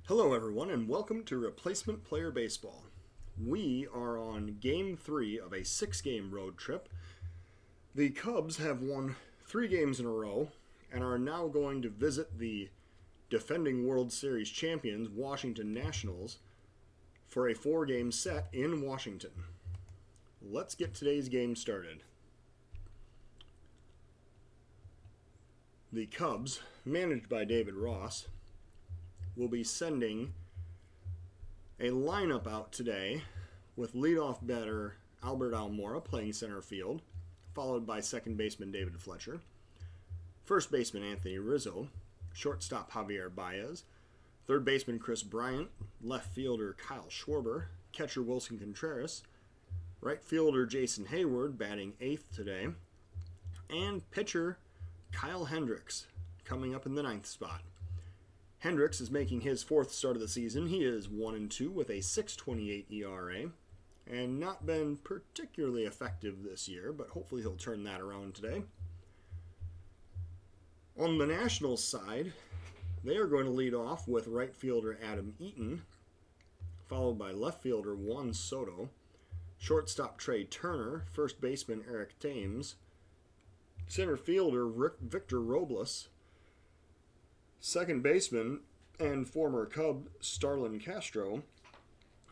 Hello, everyone, and welcome to Replacement Player Baseball. We are on Game 3 of a 6-game road trip. The Cubs have won 3 games in a row and are now going to visit the defending World Series champions, Washington Nationals, for a 4-game set in Washington. Let's get today's game started. The Cubs, managed by David Ross, will be sending a lineup out today with leadoff batter Albert Almora playing center field, followed by second baseman David Fletcher, first baseman Anthony Rizzo, shortstop Javier Baez, third baseman Chris Bryant, left fielder Kyle Schwarber, catcher Wilson Contreras, right fielder Jason Hayward batting 8th today, and pitcher Kyle Hendricks coming up in the 9th spot. Hendricks is making his 4th start of the season. He is 1-2 with a 6.28 ERA and not been particularly effective this year, but hopefully he'll turn that around today. On the Nationals side, they are going to lead off with right fielder Adam Eaton, followed by left fielder Juan Soto, shortstop Trey Turner, first baseman Eric Thames, center fielder Victor Robles, second baseman and former Cub Starlin Castro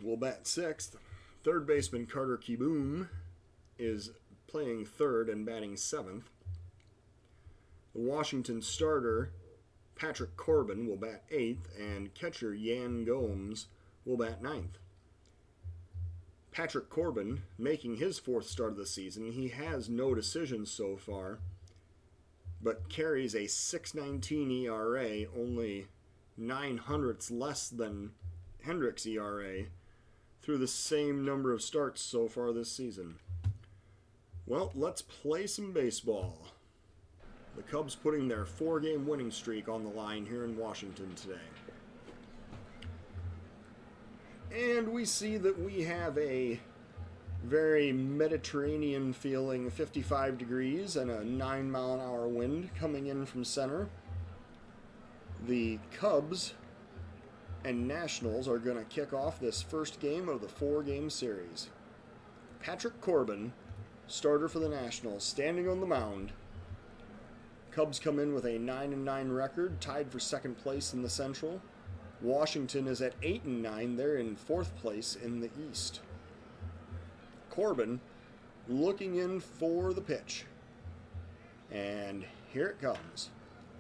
will bat 6th. Third baseman Carter Kieboom is playing 3rd and batting 7th. The Washington starter Patrick Corbin will bat 8th, and catcher Yan Gomes will bat 9th. Patrick Corbin making his 4th start of the season. He has no decisions so far, but carries a 6.19 ERA, only 0.09 less than Hendricks' ERA, through the same number of starts so far this season. Well, let's play some baseball. The Cubs putting their 4-game winning streak on the line here in Washington today. And we see that we have a very Mediterranean feeling 55 degrees and a 9-mile-an-hour wind coming in from center. The Cubs and Nationals are going to kick off this first game of the 4-game series. Patrick Corbin, starter for the Nationals, standing on the mound. Cubs come in with a 9-9 record, tied for second place in the Central. Washington is at 8-9. They're in 4th place in the East. Corbin looking in for the pitch. And here it comes.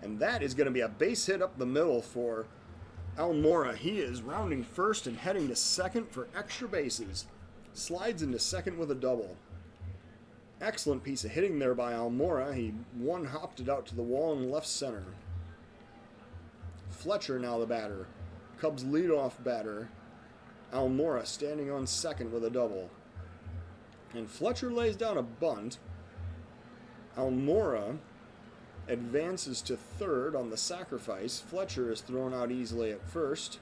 And that is going to be a base hit up the middle for Almora. He is rounding first and heading to second for extra bases. Slides into second with a double. Excellent piece of hitting there by Almora. He one-hopped it out to the wall in left center. Fletcher now the batter. Cubs leadoff batter. Almora standing on second with a double. And Fletcher lays down a bunt. Almora advances to third on the sacrifice. Fletcher is thrown out easily at first.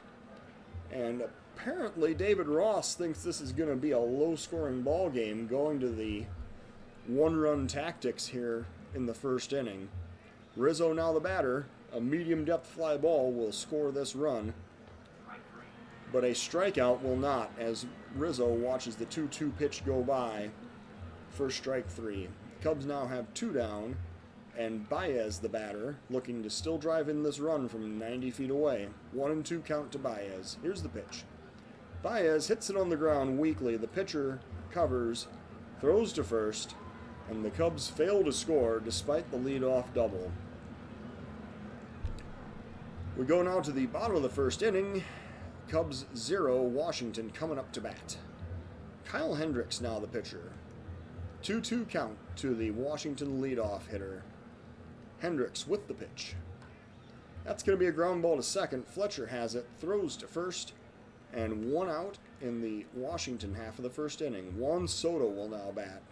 And apparently David Ross thinks this is going to be a low-scoring ball game, going to the one-run tactics here in the first inning. Rizzo now the batter. A medium-depth fly ball will score this run, but a strikeout will not, as Rizzo watches the 2-2 pitch go by for strike 3. Cubs now have 2 down, and Baez, the batter, looking to still drive in this run from 90 feet away. 1-2 count to Baez. Here's the pitch. Baez hits it on the ground weakly. The pitcher covers, throws to first, and the Cubs fail to score despite the leadoff double. We go now to the bottom of the first inning. Cubs 0, Washington coming up to bat. Kyle Hendricks now the pitcher. 2-2 count to the Washington leadoff hitter. Hendricks with the pitch. That's going to be a ground ball to second. Fletcher has it, throws to first, and 1 out in the Washington half of the first inning. Juan Soto will now bat.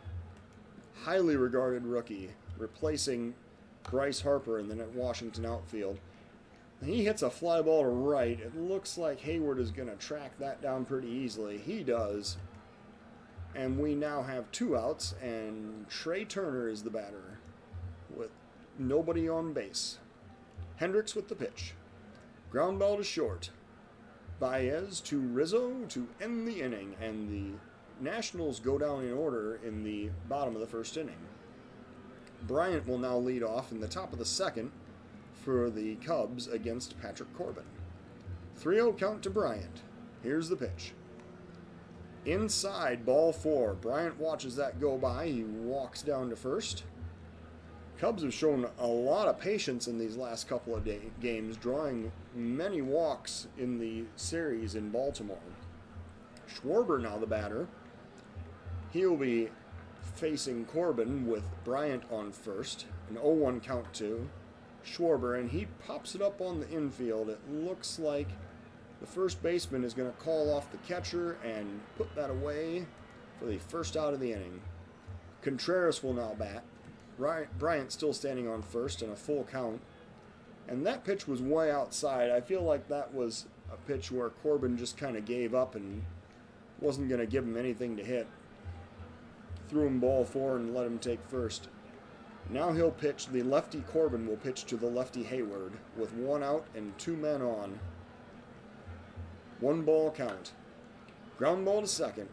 Highly regarded rookie, replacing Bryce Harper in the Washington outfield. He hits a fly ball to right. It looks like Hayward is going to track that down pretty easily. He does. And we now have 2 outs, and Trey Turner is the batter with nobody on base. Hendricks with the pitch. Ground ball to short. Baez to Rizzo to end the inning, and the Nationals go down in order in the bottom of the first inning. Bryant will now lead off in the top of the second for the Cubs against Patrick Corbin. 3-0 count to Bryant. Here's the pitch. Inside, ball 4. Bryant watches that go by. He walks down to first. Cubs have shown a lot of patience in these last couple of games, drawing many walks in the series in Baltimore. Schwarber now the batter. He'll be facing Corbin with Bryant on first. An 0-1 count to Schwarber, and he pops it up on the infield. It looks like the first baseman is going to call off the catcher and put that away for the first out of the inning. Contreras will now bat. Bryant still standing on first and a full count. And that pitch was way outside. I feel like that was a pitch where Corbin just kind of gave up and wasn't going to give him anything to hit. Threw him ball 4 and let him take first. Now he'll pitch. The lefty Corbin will pitch to the lefty Hayward with 1 out and 2 men on. 1 ball count. Ground ball to second.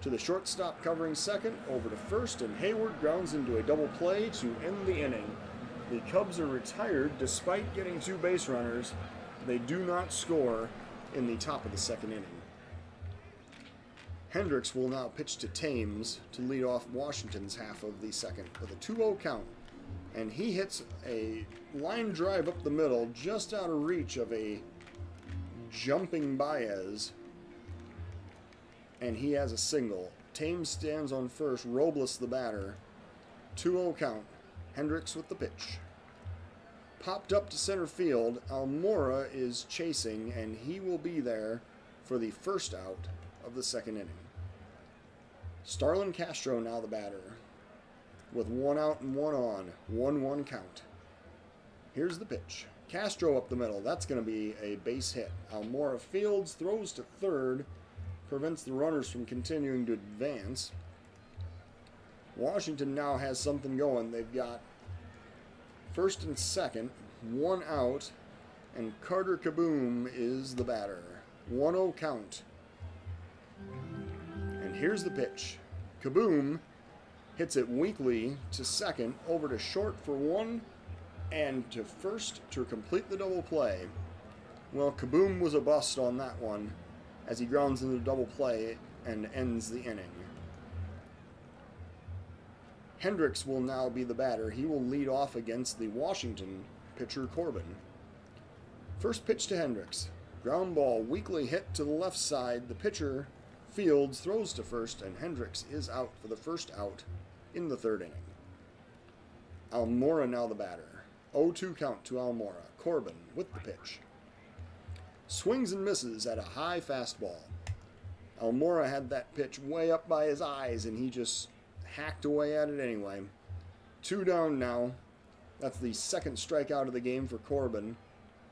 To the shortstop covering second, over to first, and Hayward grounds into a double play to end the inning. The Cubs are retired despite getting 2 base runners. They do not score in the top of the second inning. Hendricks will now pitch to Thames to lead off Washington's half of the second with a 2-0 count. And he hits a line drive up the middle just out of reach of a jumping Baez. And he has a single. Thames stands on first, Robles the batter. 2-0 count. Hendricks with the pitch. Popped up to center field. Almora is chasing, and he will be there for the first out of the second inning. Starlin Castro now the batter, with 1 out and 1 on. 1-1 count. Here's the pitch. Castro up the middle. That's going to be a base hit. Almora fields, throws to third, prevents the runners from continuing to advance. Washington now has something going. They've got first and second, 1 out, and Carter Kaboom is the batter. 1-0 count. And here's the pitch. Kaboom hits it weakly to second, over to short for 1, and to first to complete the double play. Well, Kaboom was a bust on that one, as he grounds into the double play and ends the inning. Hendricks will now be the batter. He will lead off against the Washington pitcher Corbin. First pitch to Hendricks. Ground ball weakly hit to the left side. The pitcher fields, throws to first, and Hendricks is out for the first out in the third inning. Almora now the batter. 0-2 count to Almora. Corbin with the pitch. Swings and misses at a high fastball. Almora had that pitch way up by his eyes, and he just hacked away at it anyway. 2 down now. That's the second strikeout of the game for Corbin.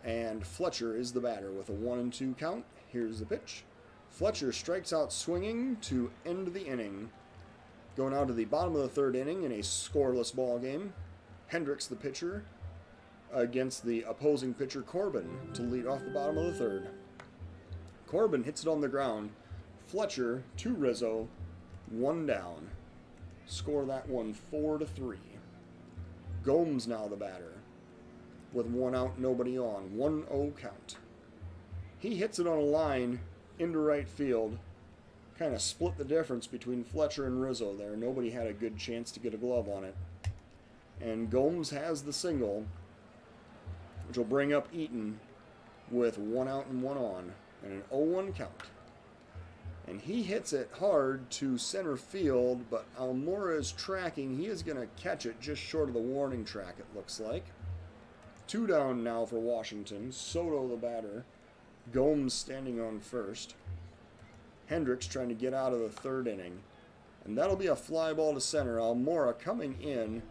And Fletcher is the batter with a 1-2 count. Here's the pitch. Fletcher strikes out swinging to end the inning. Going out to the bottom of the third inning in a scoreless ball game. Hendricks, the pitcher, against the opposing pitcher Corbin to lead off the bottom of the third. Corbin hits it on the ground. Fletcher to Rizzo, 1 down. Score that one 4-3. Gomes now the batter, with 1 out, nobody on. 1-0 count. He hits it on a line into right field. Kind of split the difference between Fletcher and Rizzo there. Nobody had a good chance to get a glove on it. And Gomes has the single, which will bring up Eaton with 1 out and 1 on, and an 0-1 count. And he hits it hard to center field, but Almora is tracking. He is going to catch it just short of the warning track, it looks like. 2 down now for Washington. Soto the batter. Gomes standing on first. Hendricks trying to get out of the third inning. And that'll be a fly ball to center. Almora coming in,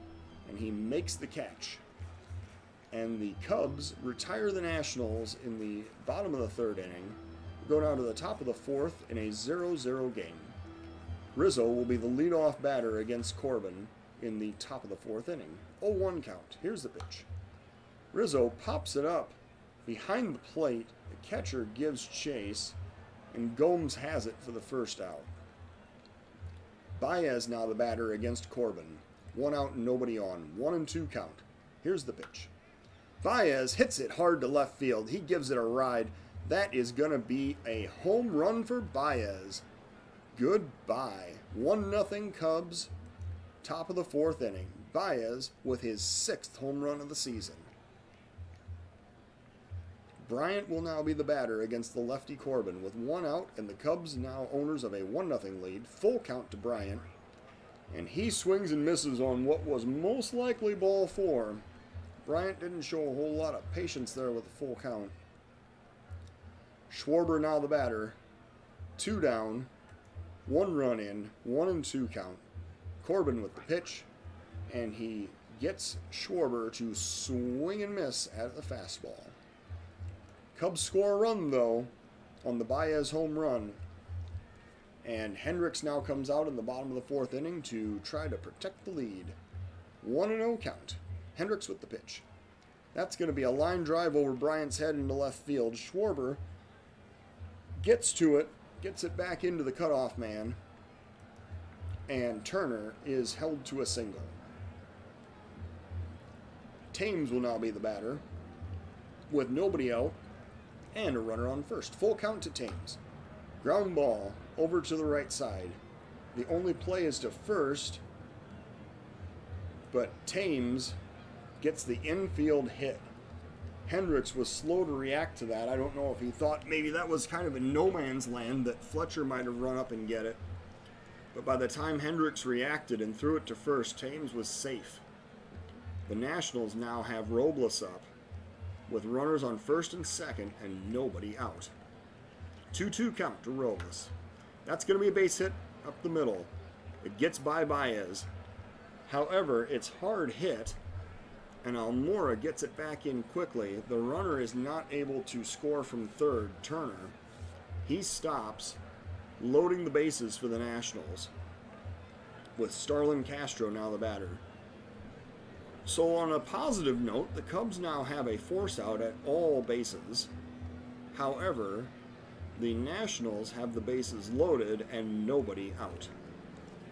and he makes the catch. And the Cubs retire the Nationals in the bottom of the third inning. Go down to the top of the fourth in a 0-0 game. Rizzo will be the leadoff batter against Corbin in the top of the fourth inning. 0-1 count. Here's the pitch. Rizzo pops it up Behind the plate, the catcher gives chase, and Gomes has it for the first out. Baez now the batter against Corbin. 1 out and nobody on. 1-2 count. Here's the pitch. Baez hits it hard to left field. He gives it a ride. That is going to be a home run for Baez. Goodbye. 1-0 Cubs. Top of the 4th inning. Baez with his 6th home run of the season. Bryant will now be the batter against the lefty Corbin with 1 out, and the Cubs now owners of a 1-0 lead. Full count to Bryant. And he swings and misses on what was most likely ball 4. Bryant didn't show a whole lot of patience there with the full count. Schwarber now the batter. 2 down. 1 run in. 1-2 count. Corbin with the pitch. And he gets Schwarber to swing and miss at the fastball. Cubs score a run, though, on the Baez home run. And Hendricks now comes out in the bottom of the 4th inning to try to protect the lead. 1-0 count. Hendricks with the pitch. That's going to be a line drive over Bryant's head into left field. Schwarber gets to it, gets it back into the cutoff man, and Turner is held to a single. Thames will now be the batter with nobody out and a runner on first. Full count to Thames. Ground ball over to the right side. The only play is to first, but Thames gets the infield hit. Hendricks was slow to react to that. I don't know if he thought maybe that was kind of in no man's land, that Fletcher might have run up and get it. But by the time Hendricks reacted and threw it to first, Thames was safe. The Nationals now have Robles up, with runners on first and second and nobody out. 2-2 count to Robles. That's going to be a base hit up the middle. It gets by Baez. However, it's hard hit, and Almora gets it back in quickly. The runner is not able to score from third, Turner. He stops, loading the bases for the Nationals, with Starlin Castro now the batter. So on a positive note, the Cubs now have a force out at all bases. However, the Nationals have the bases loaded and nobody out.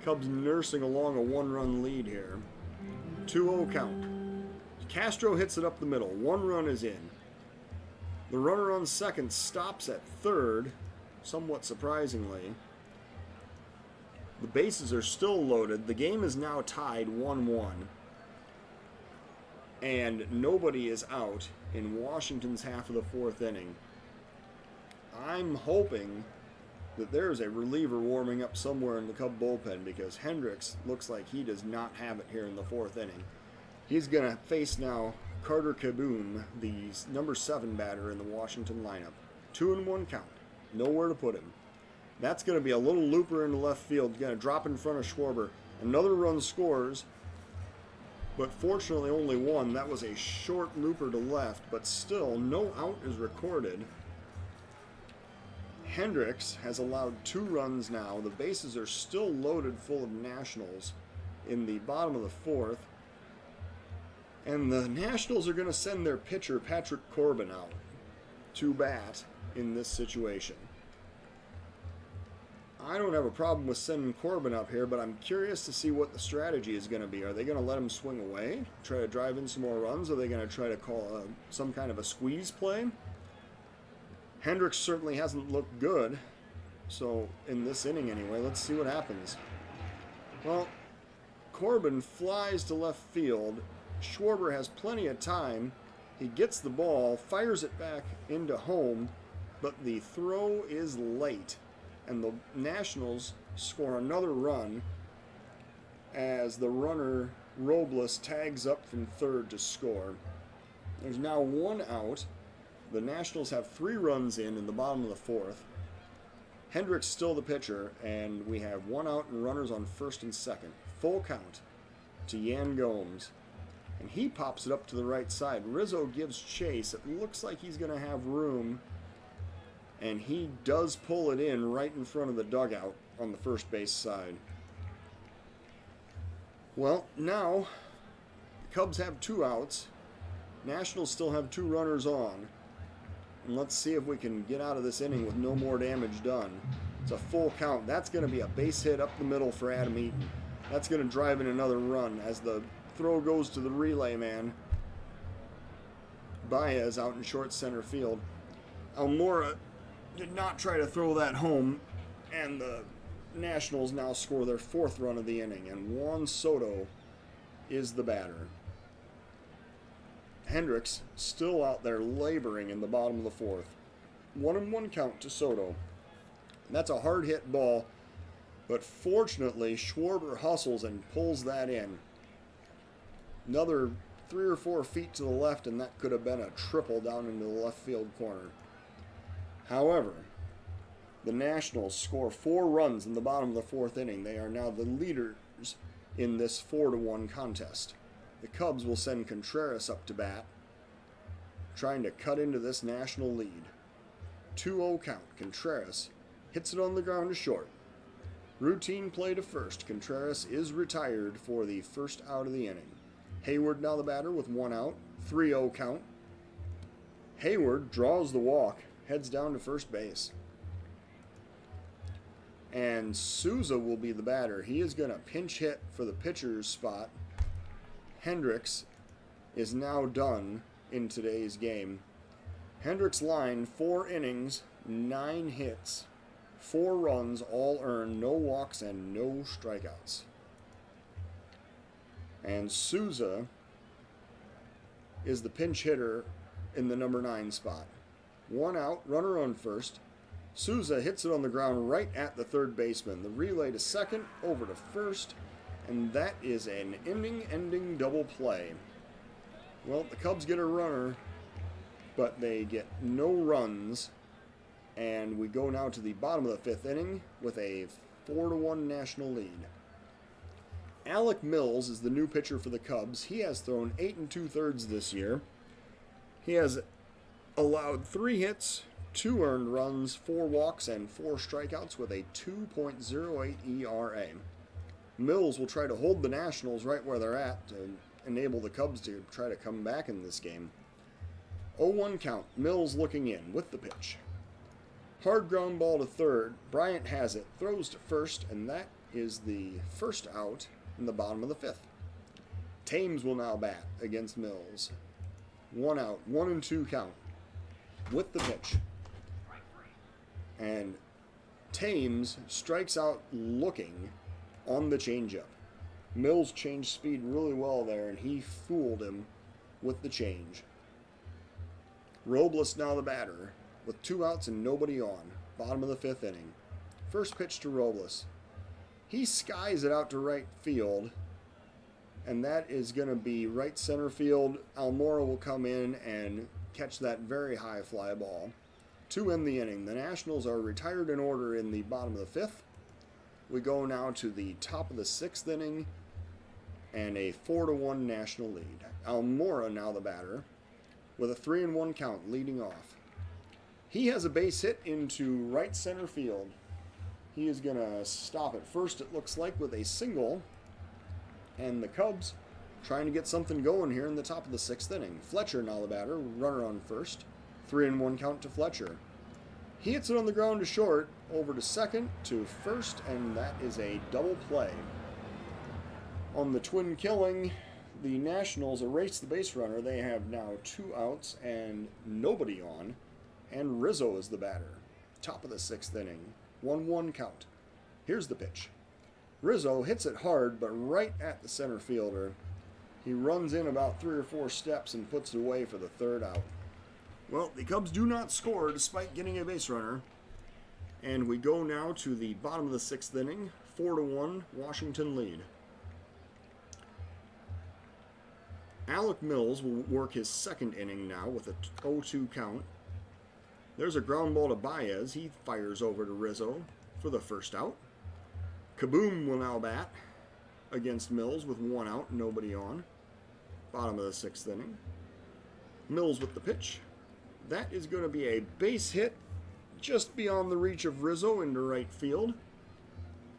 Cubs nursing along a 1-run lead here. 2-0 count. Castro hits it up the middle. 1 run is in. The runner on second stops at third, somewhat surprisingly. The bases are still loaded. The game is now tied 1-1. And nobody is out in Washington's half of the 4th inning. I'm hoping that there's a reliever warming up somewhere in the Cub bullpen, because Hendricks looks like he does not have it here in the 4th inning. He's going to face now Carter Kieboom, the number 7 batter in the Washington lineup. 2-1 count. Nowhere to put him. That's going to be a little looper into left field. Going to drop in front of Schwarber. Another run scores, but fortunately only 1. That was a short looper to left, but still no out is recorded. Hendricks has allowed 2 runs now. The bases are still loaded full of Nationals in the bottom of the 4th. And the Nationals are going to send their pitcher, Patrick Corbin, out to bat in this situation. I don't have a problem with sending Corbin up here, but I'm curious to see what the strategy is going to be. Are they going to let him swing away, try to drive in some more runs? Are they going to try to call some kind of a squeeze play? Hendricks certainly hasn't looked good, so in this inning anyway, let's see what happens. Well, Corbin flies to left field. Schwarber has plenty of time. He gets the ball, fires it back into home, but the throw is late, and the Nationals score another run as the runner Robles tags up from third to score. There's now 1 out. The Nationals have 3 runs in the bottom of the 4th. Hendricks still the pitcher, and we have 1 out and runners on first and second. Full count to Yan Gomes. And he pops it up to the right side. Rizzo gives chase. It looks like he's going to have room, and he does pull it in right in front of the dugout on the first base side. Well, now the Cubs have 2 outs. Nationals still have 2 runners on. And let's see if we can get out of this inning with no more damage done. It's a full count. That's going to be a base hit up the middle for Adam Eaton. That's going to drive in another run as the throw goes to the relay man. Baez out in short center field. Almora did not try to throw that home, and the Nationals now score their 4th run of the inning, and Juan Soto is the batter. Hendricks still out there laboring in the bottom of the 4th. 1-1 count to Soto. That's a hard hit ball, but fortunately Schwarber hustles and pulls that in. Another 3 or 4 feet to the left, and that could have been a triple down into the left field corner. However, the Nationals score 4 runs in the bottom of the 4th inning. They are now the leaders in this 4-1 contest. The Cubs will send Contreras up to bat, trying to cut into this National lead. 2-0 count. Contreras hits it on the ground to short. Routine play to first. Contreras is retired for the first out of the inning. Hayward now the batter with 1 out. 3-0 count. Hayward draws the walk, heads down to first base. And Souza will be the batter. He is going to pinch hit for the pitcher's spot. Hendricks is now done in today's game. Hendricks' line, 4 innings, 9 hits, 4 runs, all earned, no walks and no strikeouts. And Souza is the pinch hitter in the number 9 spot. 1 out, runner on first. Souza hits it on the ground right at the third baseman. The relay to second, over to first, and that is an inning-ending double play. Well, the Cubs get a runner, but they get no runs, and we go now to the bottom of the 5th inning with a 4-1 National lead. Alec Mills is the new pitcher for the Cubs. He has thrown 8 2/3 this year. He has allowed 3 hits, 2 earned runs, 4 walks, and 4 strikeouts with a 2.08 ERA. Mills will try to hold the Nationals right where they're at to enable the Cubs to try to come back in this game. 0-1 count. Mills looking in with the pitch. Hard ground ball to third. Bryant has it, throws to first, and that is the first out in the bottom of the 5th. Thames will now bat against Mills. 1 out, 1-2 count with the pitch. And Thames strikes out looking on the changeup. Mills changed speed really well there, and he fooled him with the change. Robles now the batter with 2 outs and nobody on. Bottom of the 5th inning. First pitch to Robles. He skies it out to right field, and that is going to be right center field. Almora will come in and catch that very high fly ball to end the inning. The Nationals are retired in order in the bottom of the 5th. We go now to the top of the 6th inning and a 4-1 National lead. Almora now the batter with a 3-1 count leading off. He has a base hit into right center field. He is going to stop at first, it looks like, with a single. And the Cubs trying to get something going here in the top of the 6th inning. Fletcher now the batter, runner on first. 3-1 count to Fletcher. He hits it on the ground to short, over to second, to first, and that is a double play. On the twin killing, the Nationals erase the base runner. They have now 2 outs and nobody on, and Rizzo is the batter. Top of the 6th inning, 1-1 count. Here's the pitch. Rizzo hits it hard, but right at the center fielder. He runs in about 3 or 4 steps and puts it away for the 3rd out. Well, the Cubs do not score despite getting a base runner. And we go now to the bottom of the 6th inning, 4-1 Washington lead. Alec Mills will work his 2nd inning now with a 0-2 count. There's a ground ball to Baez. He fires over to Rizzo for the 1st out. Kaboom will now bat against Mills with 1 out, nobody on. Bottom of the 6th inning. Mills with the pitch. That is going to be a base hit just beyond the reach of Rizzo into right field.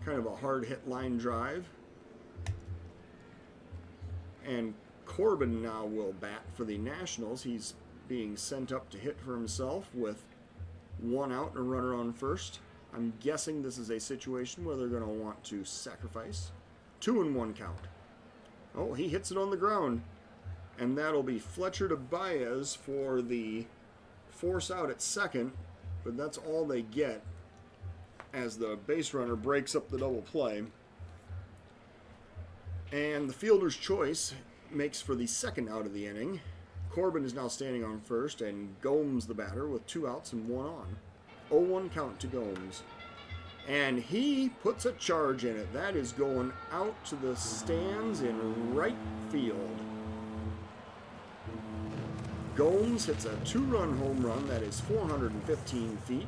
Kind of a hard hit line drive. And Corbin now will bat for the Nationals. He's being sent up to hit for himself with 1 out and a runner on first. I'm guessing this is a situation where they're going to want to sacrifice. 2-1 count. Oh, he hits it on the ground. And that'll be Fletcher to Baez for the force out at second, but that's all they get as the base runner breaks up the double play. And the fielder's choice makes for the second out of the inning. Corbin is now standing on first, and Gomes the batter with 2 outs and 1 on. 0-1 count to Gomes. And he puts a charge in it. That is going out to the stands in right field. Gomes hits a 2-run home run that is 415 feet.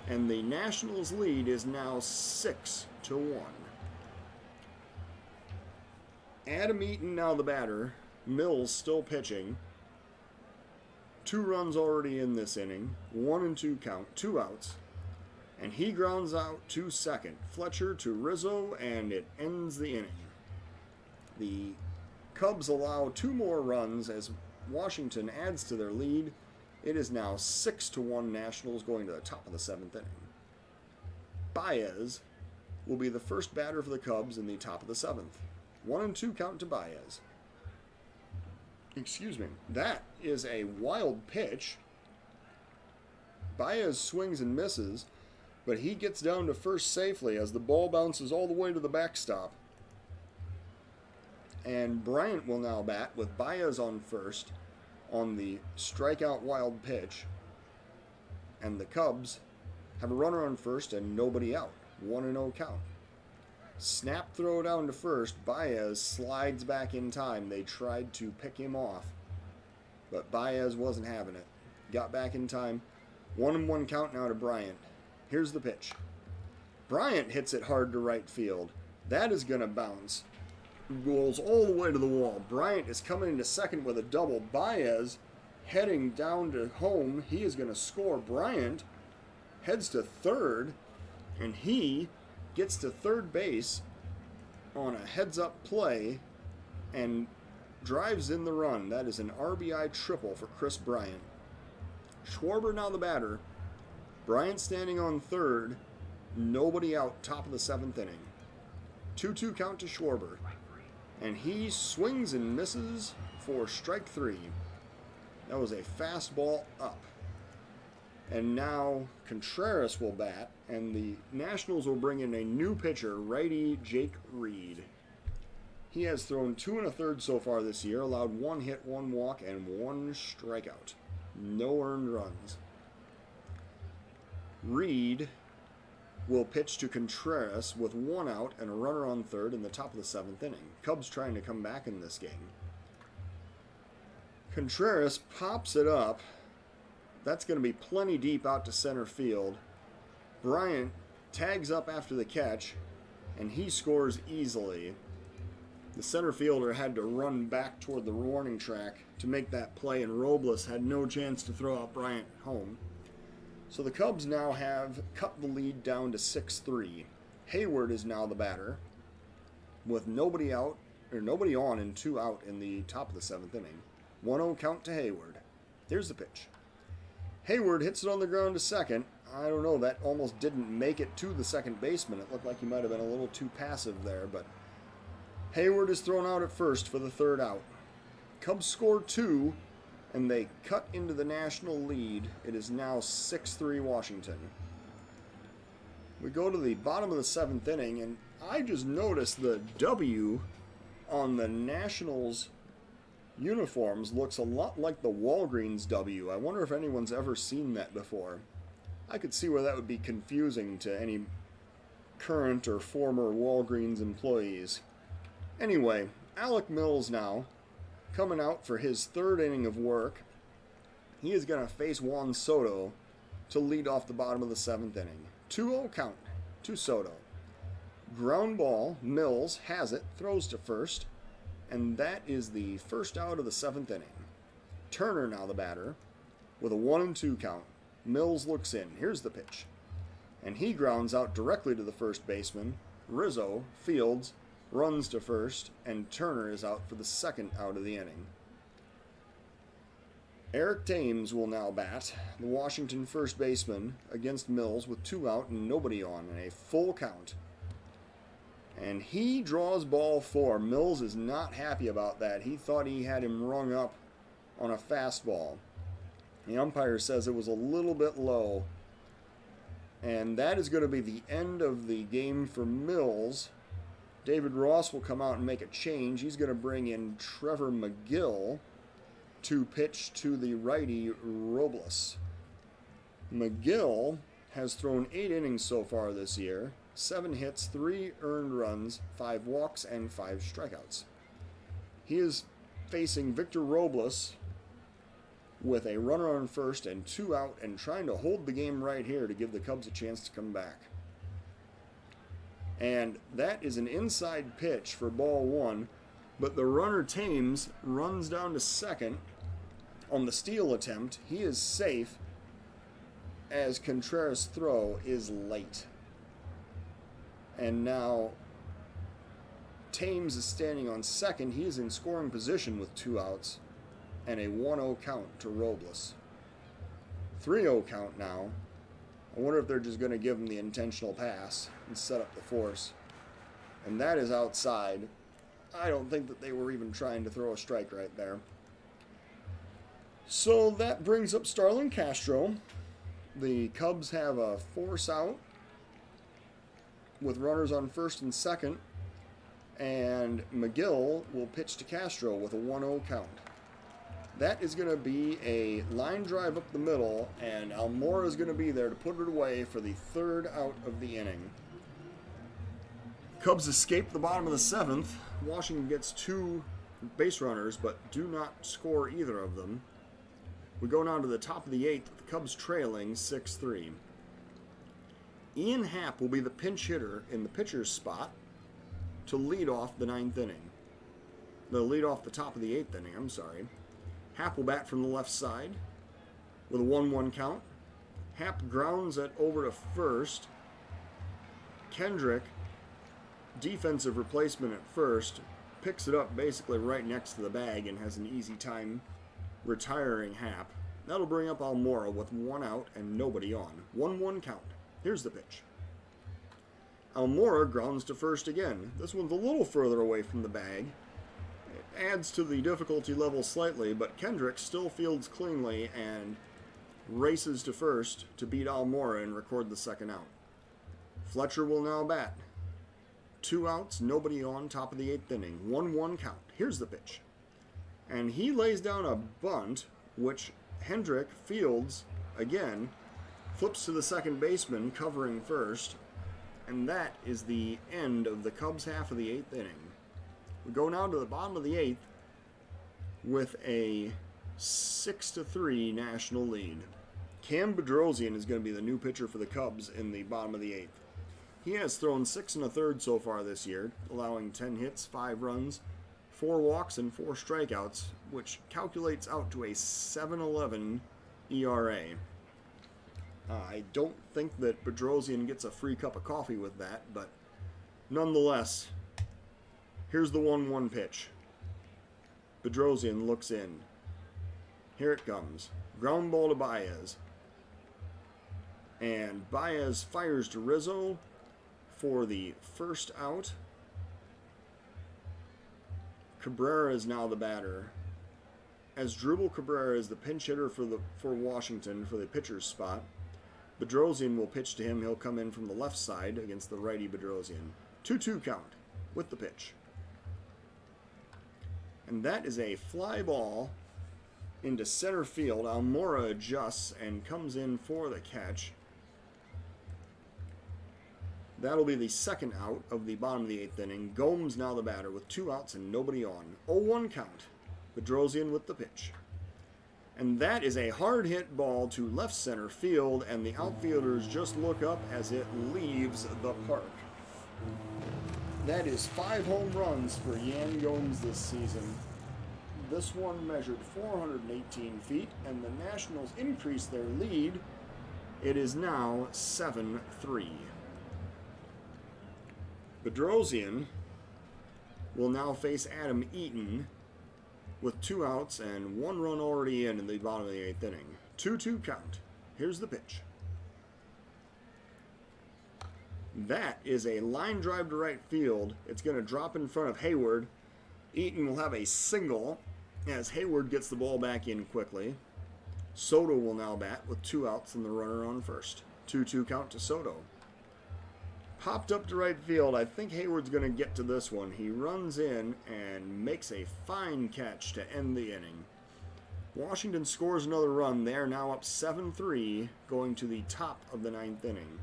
And the Nationals' lead is now 6-1. Adam Eaton now the batter. Mills still pitching. 2 runs already in this inning. 1-2 count, 2 outs. And he grounds out to second. Fletcher to Rizzo, and it ends the inning. The Cubs allow 2 more runs as Washington adds to their lead. It is now 6-1 Nationals going to the top of the 7th inning. Baez will be the first batter for the Cubs in the top of the 7th. 1-2 count to Baez. Excuse me. That is a wild pitch. Baez swings and misses, but he gets down to first safely as the ball bounces all the way to the backstop. And Bryant will now bat with Baez on first on the strikeout wild pitch. And the Cubs have a runner on first and nobody out. 1-0 count. Snap throw down to first. Baez slides back in time. They tried to pick him off, but Baez wasn't having it. Got back in time. 1-1 count now to Bryant. Here's the pitch. Bryant hits it hard to right field. That is going to bounce. Goes all the way to the wall. Bryant is coming into second with a double. Baez heading down to home. He is going to score. Bryant heads to third, and he gets to third base on a heads-up play and drives in the run. That is an RBI triple for Chris Bryant. Schwarber now the batter. Bryant standing on third. Nobody out, top of the 7th inning. 2-2 count to Schwarber. And he swings and misses for strike 3. That was a fastball up. And now Contreras will bat, and the Nationals will bring in a new pitcher, righty Jake Reed. He has thrown 2 1/3 so far this year, allowed 1 hit, 1 walk, and 1 strikeout. No earned runs. Reed will pitch to Contreras with 1 out and a runner on third in the top of the 7th inning. Cubs trying to come back in this game. Contreras pops it up. That's going to be plenty deep out to center field. Bryant tags up after the catch, and he scores easily. The center fielder had to run back toward the warning track to make that play, and Robles had no chance to throw out Bryant home. So the Cubs now have cut the lead down to 6-3. Hayward is now the batter with nobody out, or nobody on and 2 out in the top of the 7th inning. 1-0 count to Hayward. Here's the pitch. Hayward hits it on the ground to second. I don't know, that almost didn't make it to the second baseman. It looked like he might have been a little too passive there, but Hayward is thrown out at first for the 3rd out. Cubs score 2, and they cut into the national lead. It is now 6-3 Washington. We go to the bottom of the 7th inning, and I just noticed the W on the Nationals uniforms looks a lot like the Walgreens W. I wonder if anyone's ever seen that before. I could see where that would be confusing to any current or former Walgreens employees. Anyway, Alec Mills now coming out for his 3rd inning of work. He is going to face Juan Soto to lead off the bottom of the 7th inning. 2-0 count to Soto. Ground ball, Mills has it, throws to first, and that is the first out of the 7th inning. Turner now the batter with a 1-2 count. Mills looks in. Here's the pitch. And he grounds out directly to the first baseman. Rizzo fields, runs to first, and Turner is out for the 2nd out of the inning. Eric Thames will now bat, the Washington first baseman, against Mills with 2 out and nobody on and a full count. And he draws ball 4. Mills is not happy about that. He thought he had him rung up on a fastball. The umpire says it was a little bit low. And that is going to be the end of the game for Mills. David Ross will come out and make a change. He's going to bring in Trevor McGill to pitch to the righty Robles. McGill has thrown 8 innings so far this year, 7 hits, 3 earned runs, 5 walks, and 5 strikeouts. He is facing Victor Robles with a runner on first and 2 out and trying to hold the game right here to give the Cubs a chance to come back. And that is an inside pitch for ball 1. But the runner Thames runs down to second on the steal attempt. He is safe as Contreras' throw is late. And now Thames is standing on second. He is in scoring position with 2 outs and a 1-0 count to Robles. 3-0 count now. I wonder if they're just going to give him the intentional pass and set up the force. And that is outside. I don't think that they were even trying to throw a strike right there. So that brings up Starlin Castro. The Cubs have a force out with runners on first and second. And McGill will pitch to Castro with a 1-0 count. That is going to be a line drive up the middle, and Almora is going to be there to put it away for the 3rd out of the inning. Cubs escape the bottom of the 7th. Washington gets 2 base runners, but do not score either of them. We go now to the top of the 8th, with the Cubs trailing 6-3. Ian Happ will be the pinch hitter in the pitcher's spot to lead off the 9th inning. They'll lead off the top of the 8th inning, I'm sorry. Happ will bat from the left side with a 1-1 count. Happ grounds it over to first. Kendrick, defensive replacement at first, picks it up basically right next to the bag and has an easy time retiring Happ. That'll bring up Almora with 1 out and nobody on. 1-1 count. Here's the pitch. Almora grounds to first again. This one's a little further away from the bag. It adds to the difficulty level slightly, but Kendrick still fields cleanly and races to first to beat Almora and record the 2nd out. Fletcher will now bat. 2 outs, nobody on, top of the 8th inning. 1-1 count. Here's the pitch. And he lays down a bunt, which Hendrick fields again, flips to the second baseman, covering first, and that is the end of the Cubs' half of the 8th inning. We go now to the bottom of the 8th with a 6-3 national lead. Cam Bedrosian is going to be the new pitcher for the Cubs in the bottom of the 8th. He has thrown 6 1/3 so far this year, allowing 10 hits, 5 runs, 4 walks, and 4 strikeouts, which calculates out to a 7.11 ERA. I don't think that Bedrosian gets a free cup of coffee with that, but nonetheless, here's the 1-1 pitch. Bedrosian looks in. Here it comes. Ground ball to Baez. And Baez fires to Rizzo for the 1st out. Cabrera is now the batter. Asdrubal Cabrera is the pinch hitter for Washington for the pitcher's spot. Bedrosian will pitch to him. He'll come in from the left side against the righty Bedrosian. 2-2 count with the pitch. And that is a fly ball into center field. Almora adjusts and comes in for the catch. That'll be the 2nd out of the bottom of the 8th inning. Gomes now the batter with 2 outs and nobody on. 0-1 count. Bedrosian with the pitch. And that is a hard hit ball to left center field, and the outfielders just look up as it leaves the park. That is 5 home runs for Yan Gomes this season. This one measured 418 feet, and the Nationals increased their lead. It is now 7-3. Bedrosian will now face Adam Eaton with 2 outs and 1 run already in the bottom of the 8th inning. 2-2 count. Here's the pitch. That is a line drive to right field. It's going to drop in front of Hayward. Eaton will have a single as Hayward gets the ball back in quickly. Soto will now bat with 2 outs and the runner on first. 2-2 count to Soto. Popped up to right field. I think Hayward's going to get to this one. He runs in and makes a fine catch to end the inning. Washington scores another run. They are now up 7-3 going to the top of the 9th inning.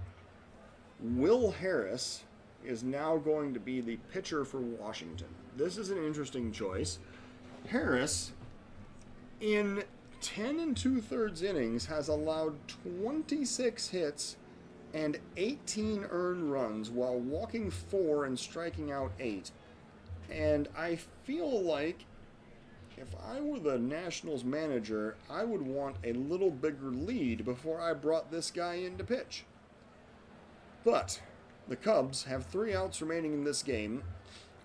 Will Harris is now going to be the pitcher for Washington. This is an interesting choice. Harris, in 10 2/3 innings, has allowed 26 hits and 18 earned runs while walking 4 and striking out 8. And I feel like if I were the Nationals manager, I would want a little bigger lead before I brought this guy in to pitch. But the Cubs have 3 outs remaining in this game.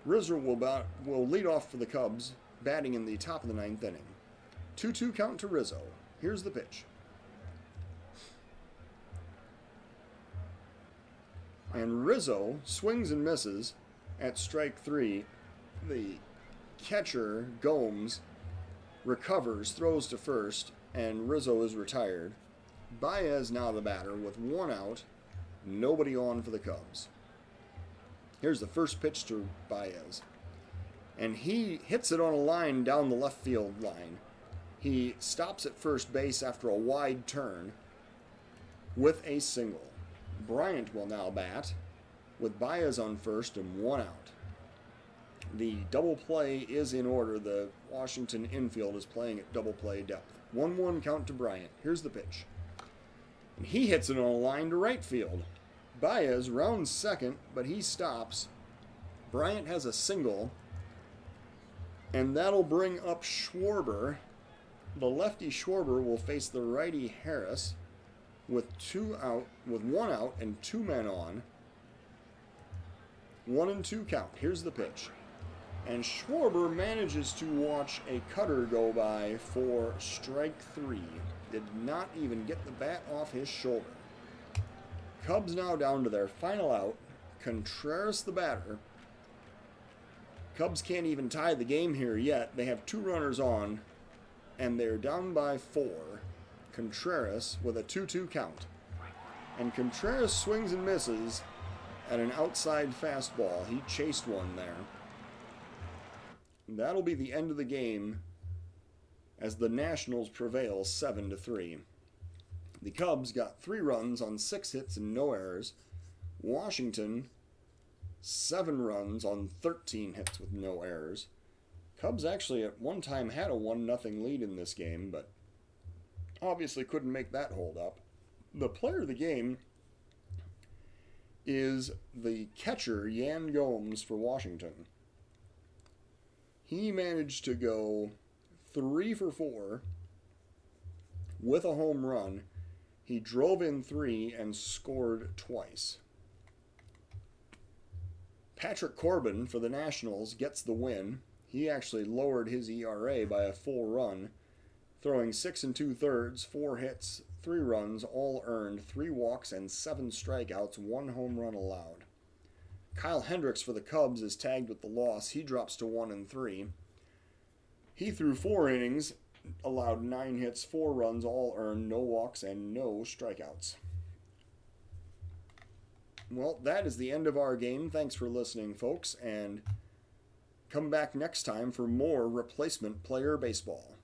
Rizzo will lead off for the Cubs, batting in the top of the 9th inning. 2-2 count to Rizzo. Here's the pitch. And Rizzo swings and misses at strike 3. The catcher, Gomes, recovers, throws to first, and Rizzo is retired. Baez now the batter with 1 out, nobody on for the Cubs. Here's the first pitch to Baez. And he hits it on a line down the left field line. He stops at first base after a wide turn with a single. Bryant will now bat with Baez on first and 1 out. The double play is in order. The Washington infield is playing at double play depth. 1-1 count to Bryant. Here's the pitch. And he hits it on a line to right field. Baez rounds second, but he stops. Bryant has a single, and that'll bring up Schwarber. The lefty Schwarber will face the righty Harris with 1 out and 2 men on. 1-2 count. Here's the pitch. And Schwarber manages to watch a cutter go by for strike 3. Did not even get the bat off his shoulder. Cubs now down to their final out. Contreras the batter. Cubs can't even tie the game here yet. They have 2 runners on, and they're down by 4. Contreras with a 2-2 count. And Contreras swings and misses at an outside fastball. He chased one there. That'll be the end of the game as the Nationals prevail 7-3. The Cubs got 3 runs on 6 hits and no errors. Washington, 7 runs on 13 hits with no errors. Cubs actually at one time had a 1-0 lead in this game, but obviously couldn't make that hold up. The player of the game is the catcher, Yan Gomes, for Washington. He managed to go 3 for 4 with a home run. He drove in 3 and scored twice. Patrick Corbin for the Nationals gets the win. He actually lowered his ERA by a full run, throwing 6 2/3, 4 hits, 3 runs, all earned, 3 walks and 7 strikeouts, 1 home run allowed. Kyle Hendricks for the Cubs is tagged with the loss. He drops to 1-3. He threw 4 innings, allowed 9 hits, 4 runs, all earned, no walks, and no strikeouts. Well, that is the end of our game. Thanks for listening, folks, and come back next time for more replacement player baseball.